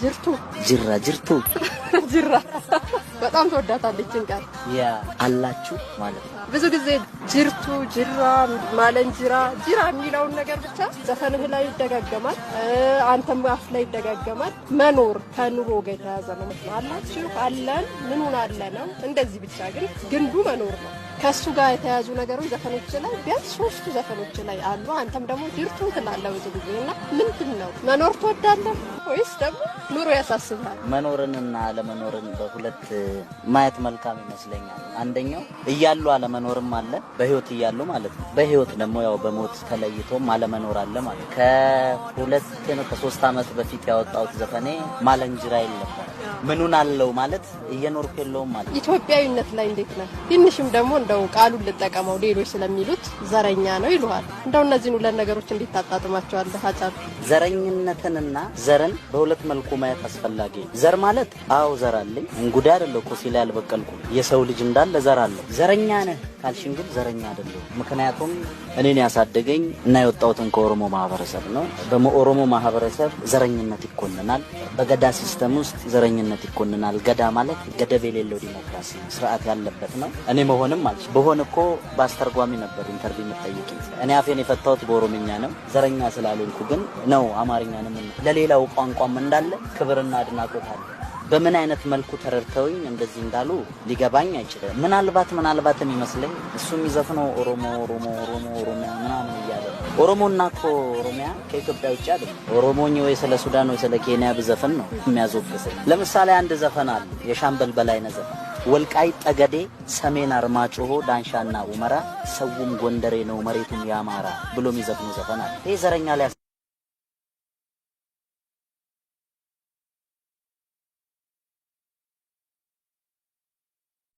ጅርቱ ጅርቱ ጅራ በጣም ተወዳታለች እንቃል ያ አላችሁ ማለት ነው። ብዙ ጊዜ ጅርቱ ጅራ ማለንጅራ ጅራ የሚለውን ነገር ብቻ ዘፈንህ ላይ ይደጋገማል፣ አንተም አፍ ላይ ይደጋገማል። መኖር ከኑሮ ጋር የተያዘ ነው። አላችሁ አለን ምኑን አለ ነው እንደዚህ ብቻ ግን ግንዱ መኖር ነው። ከሱ ጋር የተያዙ ነገሮች ዘፈኖች ላይ ቢያንስ 3 ዘፈኖች ላይ አሉ። አንተም ደግሞ ጅርቱ ትላለህ ብዙ ጊዜና ምንድነው መኖር ትወዳለህ ወይስ ደግሞ ኑሮ ያሳስባል? መኖርንና አለመኖርን በሁለት ማየት መልካም ይመስለኛል። አንደኛው እያሉ አለመኖርም አለ፣ በህይወት እያሉ ማለት ነው። በህይወት ደግሞ ያው በሞት ተለይቶም አለመኖር አለ ማለት ከ3 ዓመት በፊት ያወጣሁት ዘፈኔ ማለንጅራ ይል ነበር። ምኑን አለው ማለት እየኖርኩ የለውም ማለት። ኢትዮጵያዊነት ላይ እንዴት ነው? ትንሽም ደግሞ እንደው ቃሉን ልጠቀመው ሌሎች ስለሚሉት ዘረኛ ነው ይሉሃል። እንደው እነዚህን ሁለት ነገሮች እንዴት ታጣጥማቸዋለህ አጫሉ? ዘረኝነትንና ዘርን በሁለት መልኩ ማየት አስፈላጊ ነው። ዘር ማለት አው ዘር አለኝ እንጉዳይ አይደለም እኮ ሲል ያልበቀልኩ የሰው ልጅ እንዳለ ዘር አለው። ዘረኛ ነህ ካልሽን ግን ዘረኛ አይደለም። ምክንያቱም እኔን ያሳደገኝ እና የወጣሁትን ከኦሮሞ ማህበረሰብ ነው። በኦሮሞ ማህበረሰብ ዘረኝነት ይኮንናል። በገዳ ሲስተም ውስጥ ዘረኝነት ይኮንናል። ገዳ ማለት ገደብ የሌለው ዲሞክራሲ ስርዓት ያለበት ነው። እኔ መሆንም ማለት በሆነ እኮ በአስተርጓሚ ነበር ኢንተርቪው የምጠይቀኝ። እኔ አፌን የፈታሁት በኦሮምኛ ነው። ዘረኛ ስላልሆንኩ ግን ነው አማርኛንም ለሌላው ቋንቋም እንዳለ ክብርና አድናቆት አለ። በምን አይነት መልኩ ተረድተውኝ እንደዚህ እንዳሉ ሊገባኝ አይችልም። ምናልባት የሚመስለኝ እሱ የሚዘፍነው ኦሮሚያ ምናምን እያለ ኦሮሞና እኮ ኦሮሚያ ከኢትዮጵያ ውጭ አይደለም። ኦሮሞኝ ወይ ስለ ሱዳን ወይ ስለ ኬንያ ብዘፈን ነው የሚያዞግሰኝ። ለምሳሌ አንድ ዘፈን አለ የሻምበል በላይነህ ዘፈን ወልቃይት ጠገዴ ሰሜን አርማጭሆ ዳንሻና ሁመራ ሰውም ጎንደሬ ነው መሬቱም ያማራ ብሎ የሚዘፍነው ዘፈን አለ። ይሄ ዘረኛ ላይ